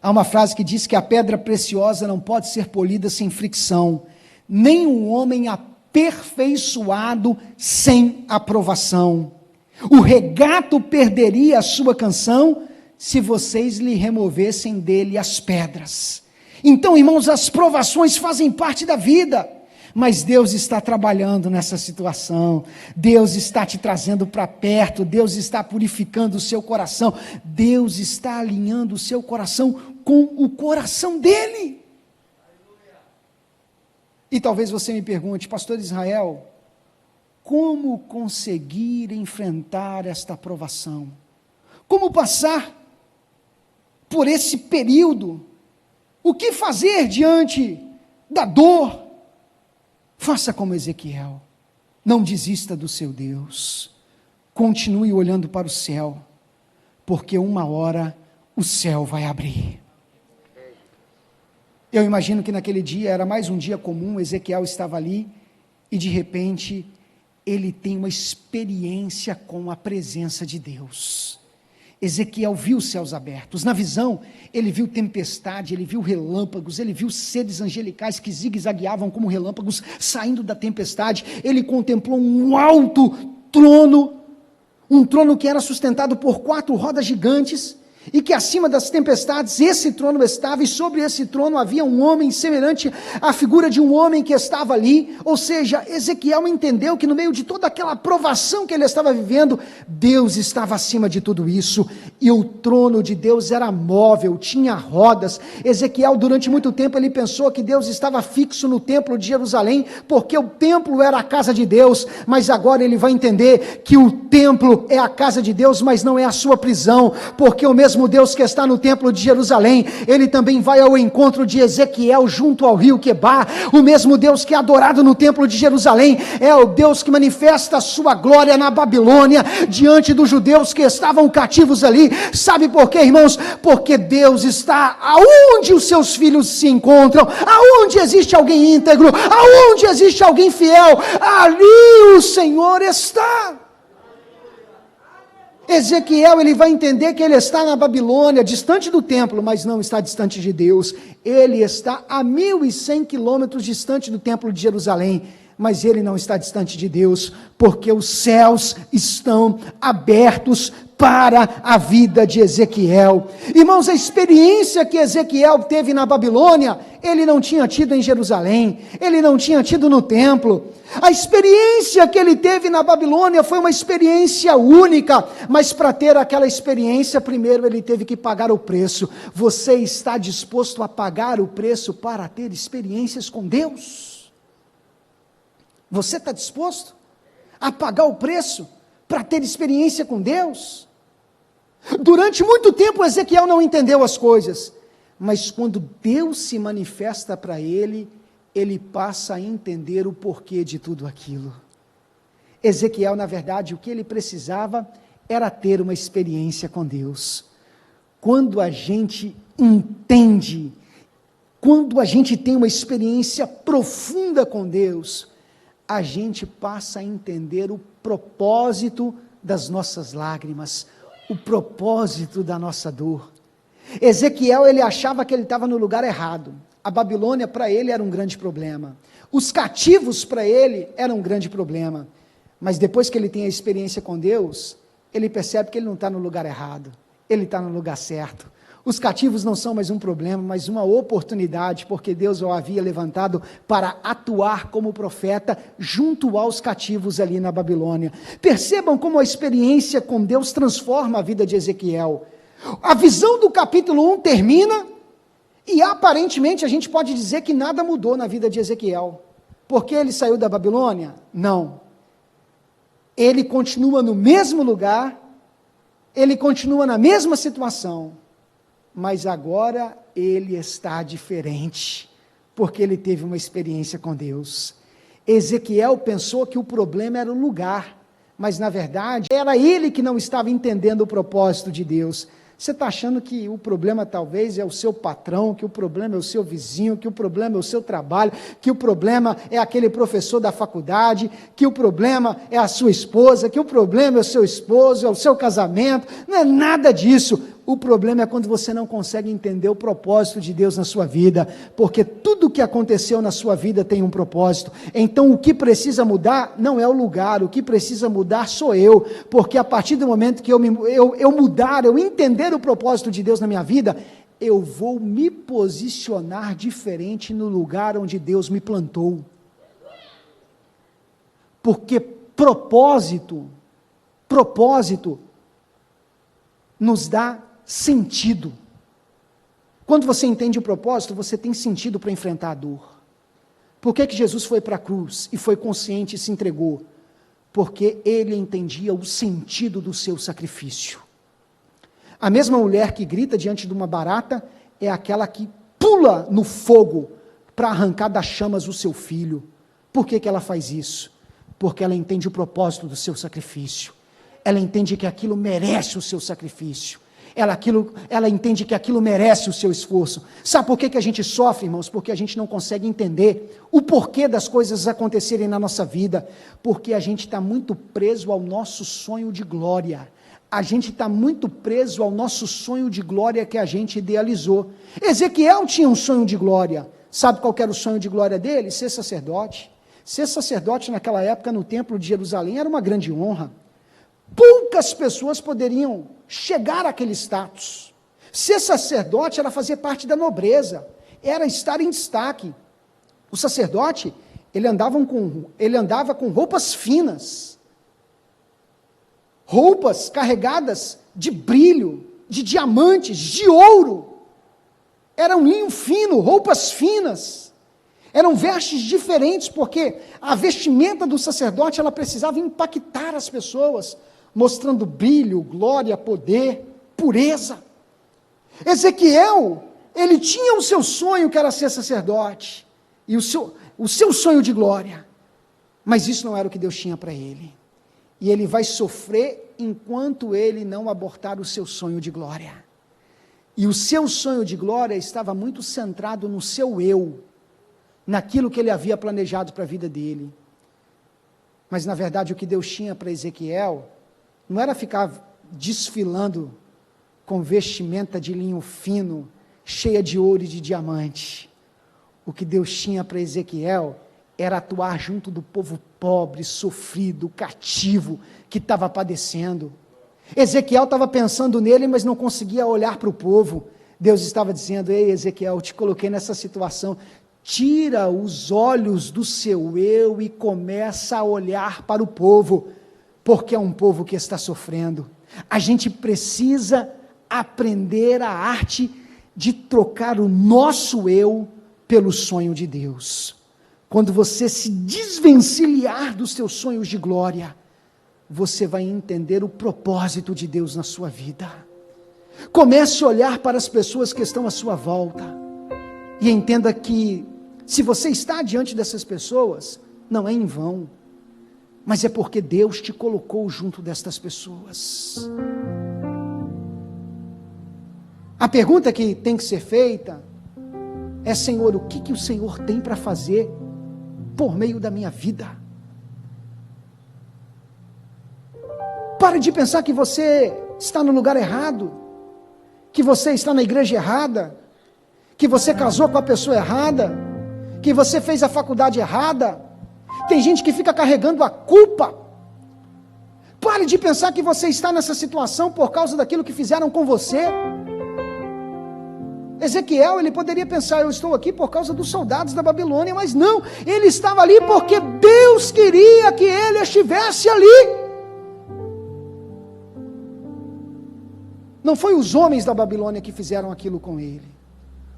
Speaker 1: Há uma frase que diz que a pedra preciosa não pode ser polida sem fricção, nem um homem aperfeiçoado sem aprovação. O regato perderia a sua canção se vocês lhe removessem dele as pedras. Então, irmãos, as provações fazem parte da vida. Mas Deus está trabalhando nessa situação, Deus está te trazendo para perto, Deus está purificando o seu coração, Deus está alinhando o seu coração com o coração dele. E talvez você me pergunte, pastor Israel, como conseguir enfrentar esta provação? Como passar por esse período? O que fazer diante da dor? Faça como Ezequiel, não desista do seu Deus, continue olhando para o céu, porque uma hora o céu vai abrir. Eu imagino que naquele dia era mais um dia comum, Ezequiel estava ali, e de repente, ele tem uma experiência com a presença de Deus. Ezequiel viu os céus abertos, na visão, ele viu tempestade, ele viu relâmpagos, ele viu seres angelicais que zigue-zagueavam como relâmpagos, saindo da tempestade, ele contemplou um alto trono, um trono que era sustentado por 4 rodas gigantes, e que acima das tempestades esse trono estava, e sobre esse trono havia um homem semelhante à figura de um homem que estava ali. Ou seja, Ezequiel entendeu que no meio de toda aquela provação que ele estava vivendo, Deus estava acima de tudo isso, e o trono de Deus era móvel, tinha rodas. Ezequiel durante muito tempo ele pensou que Deus estava fixo no templo de Jerusalém, porque o templo era a casa de Deus, mas agora ele vai entender que o templo é a casa de Deus, mas não é a sua prisão, porque o mesmo Deus que está no templo de Jerusalém, ele também vai ao encontro de Ezequiel junto ao rio Quebar. O mesmo Deus que é adorado no templo de Jerusalém, é o Deus que manifesta a sua glória na Babilônia, diante dos judeus que estavam cativos ali. Sabe por quê, irmãos? Porque Deus está aonde os seus filhos se encontram, aonde existe alguém íntegro, aonde existe alguém fiel, ali o Senhor está. Ezequiel, ele vai entender que ele está na Babilônia, distante do templo, mas não está distante de Deus. Ele está a 1.100 quilômetros distante do templo de Jerusalém, mas ele não está distante de Deus, porque os céus estão abertos para a vida de Ezequiel. Irmãos, a experiência que Ezequiel teve na Babilônia, ele não tinha tido em Jerusalém, ele não tinha tido no templo. A experiência que ele teve na Babilônia foi uma experiência única, mas para ter aquela experiência, primeiro ele teve que pagar o preço. Você está disposto a pagar o preço para ter experiências com Deus? Você está disposto a pagar o preço para ter experiência com Deus? Durante muito tempo Ezequiel não entendeu as coisas, mas quando Deus se manifesta para ele, ele passa a entender o porquê de tudo aquilo. Ezequiel, na verdade, o que ele precisava era ter uma experiência com Deus. Quando a gente entende, quando a gente tem uma experiência profunda com Deus, a gente passa a entender o propósito das nossas lágrimas, o propósito da nossa dor. Ezequiel, ele achava que ele estava no lugar errado. A Babilônia para ele era um grande problema. Os cativos para ele eram um grande problema. Mas depois que ele tem a experiência com Deus, ele percebe que ele não está no lugar errado. Ele está no lugar certo. Os cativos não são mais um problema, mas uma oportunidade, porque Deus o havia levantado para atuar como profeta junto aos cativos ali na Babilônia. Percebam como a experiência com Deus transforma a vida de Ezequiel. A visão do capítulo 1 termina, e aparentemente a gente pode dizer que nada mudou na vida de Ezequiel. Porque ele saiu da Babilônia? Não. Ele continua no mesmo lugar, ele continua na mesma situação, mas agora ele está diferente, porque ele teve uma experiência com Deus. Ezequiel pensou que o problema era o lugar, mas na verdade era ele que não estava entendendo o propósito de Deus. Você está achando que o problema talvez é o seu patrão, que o problema é o seu vizinho, que o problema é o seu trabalho, que o problema é aquele professor da faculdade, que o problema é a sua esposa, que o problema é o seu esposo, é o seu casamento. Não é nada disso. O problema é quando você não consegue entender o propósito de Deus na sua vida, porque tudo o que aconteceu na sua vida tem um propósito. Então o que precisa mudar não é o lugar, o que precisa mudar sou eu, porque a partir do momento que eu mudar, eu entender o propósito de Deus na minha vida, eu vou me posicionar diferente no lugar onde Deus me plantou. Porque propósito nos dá sentido. Quando você entende o propósito, você tem sentido para enfrentar a dor. Por que Jesus foi para a cruz e foi consciente e se entregou? Porque ele entendia o sentido do seu sacrifício. A mesma mulher que grita diante de uma barata é aquela que pula no fogo para arrancar das chamas o seu filho. Por que ela faz isso? Porque ela entende o propósito do seu sacrifício. Ela entende que aquilo merece o seu sacrifício. Ela entende que aquilo merece o seu esforço. Sabe por que a gente sofre, irmãos? Porque a gente não consegue entender o porquê das coisas acontecerem na nossa vida. Porque a gente está muito preso ao nosso sonho de glória. A gente está muito preso ao nosso sonho de glória que a gente idealizou. Ezequiel tinha um sonho de glória. Sabe qual era o sonho de glória dele? Ser sacerdote. Ser sacerdote naquela época no templo de Jerusalém era uma grande honra. Poucas pessoas poderiam chegar àquele status. Ser sacerdote era fazer parte da nobreza, era estar em destaque. O sacerdote, ele andava com roupas finas, roupas carregadas de brilho, de diamantes, de ouro. Era um linho fino, roupas finas. Eram vestes diferentes, porque a vestimenta do sacerdote, ela precisava impactar as pessoas, mostrando brilho, glória, poder, pureza. Ezequiel, ele tinha o seu sonho que era ser sacerdote, e o seu sonho de glória, mas isso não era o que Deus tinha para ele. E ele vai sofrer enquanto ele não abortar o seu sonho de glória. E o seu sonho de glória estava muito centrado no seu eu, naquilo que ele havia planejado para a vida dele. Mas na verdade o que Deus tinha para Ezequiel não era ficar desfilando com vestimenta de linho fino, cheia de ouro e de diamante. O que Deus tinha para Ezequiel era atuar junto do povo pobre, sofrido, cativo, que estava padecendo. Ezequiel estava pensando nele, mas não conseguia olhar para o povo. Deus estava dizendo: ei, Ezequiel, eu te coloquei nessa situação. Tira os olhos do seu eu e começa a olhar para o povo, porque é um povo que está sofrendo. A gente precisa aprender a arte de trocar o nosso eu pelo sonho de Deus. Quando você se desvencilhar dos seus sonhos de glória, você vai entender o propósito de Deus na sua vida. Comece a olhar para as pessoas que estão à sua volta e entenda que se você está diante dessas pessoas, não é em vão, mas é porque Deus te colocou junto destas pessoas. A pergunta que tem que ser feita é: Senhor, o que o Senhor tem para fazer por meio da minha vida? Pare de pensar que você está no lugar errado, que você está na igreja errada, que você casou com a pessoa errada, que você fez a faculdade errada. Tem gente que fica carregando a culpa. Pare de pensar que você está nessa situação por causa daquilo que fizeram com você. Ezequiel, ele poderia pensar: eu estou aqui por causa dos soldados da Babilônia, mas não, ele estava ali porque Deus queria que ele estivesse ali. Não foi os homens da Babilônia que fizeram aquilo com ele,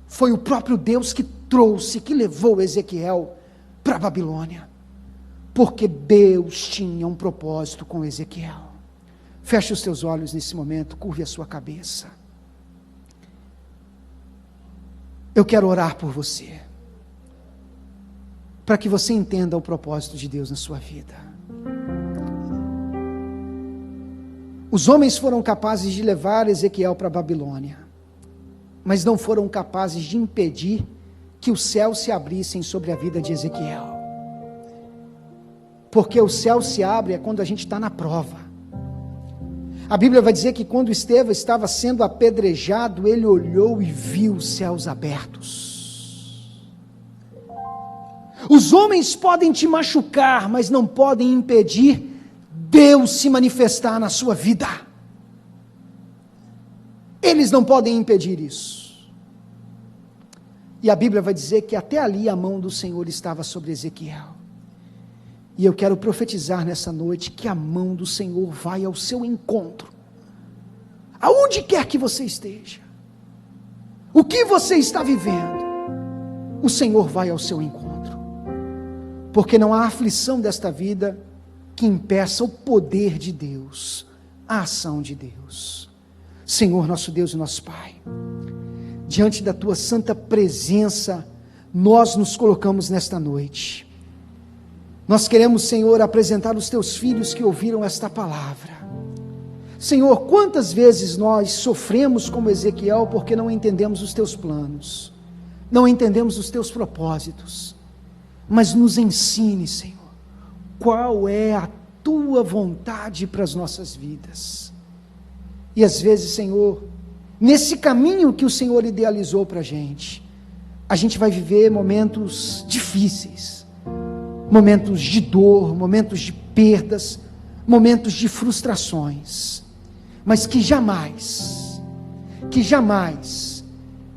Speaker 1: foi o próprio Deus que trouxe, que levou Ezequiel para a Babilônia, porque Deus tinha um propósito com Ezequiel. Feche os teus olhos nesse momento, curve a sua cabeça. Eu quero orar por você, para que você entenda o propósito de Deus na sua vida. Os homens foram capazes de levar Ezequiel para a Babilônia, mas não foram capazes de impedir que os céus se abrissem sobre a vida de Ezequiel. Porque o céu se abre é quando a gente está na prova. A Bíblia vai dizer que quando Estevão estava sendo apedrejado, ele olhou e viu os céus abertos. Os homens podem te machucar, mas não podem impedir Deus se manifestar na sua vida. Eles não podem impedir isso. E a Bíblia vai dizer que até ali a mão do Senhor estava sobre Ezequiel. E eu quero profetizar nessa noite que a mão do Senhor vai ao seu encontro. Aonde quer que você esteja, o que você está vivendo, o Senhor vai ao seu encontro. Porque não há aflição desta vida que impeça o poder de Deus, a ação de Deus. Senhor, nosso Deus e nosso Pai, diante da Tua santa presença, nós nos colocamos nesta noite. Nós queremos, Senhor, apresentar os Teus filhos que ouviram esta palavra. Senhor, quantas vezes nós sofremos como Ezequiel porque não entendemos os Teus planos, não entendemos os Teus propósitos, mas nos ensine, Senhor, qual é a Tua vontade para as nossas vidas. E às vezes, Senhor, nesse caminho que o Senhor idealizou para a gente vai viver momentos difíceis, momentos de dor, momentos de perdas, momentos de frustrações, mas que jamais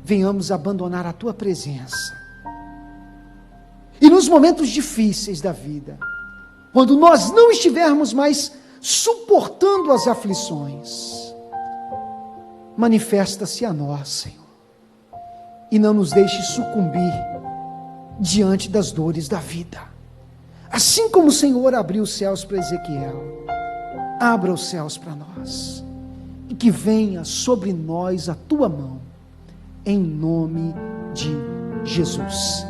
Speaker 1: venhamos abandonar a Tua presença. E nos momentos difíceis da vida, quando nós não estivermos mais suportando as aflições, manifesta-se a nós, Senhor, e não nos deixe sucumbir diante das dores da vida. Assim como o Senhor abriu os céus para Ezequiel, abra os céus para nós, e que venha sobre nós a Tua mão, em nome de Jesus.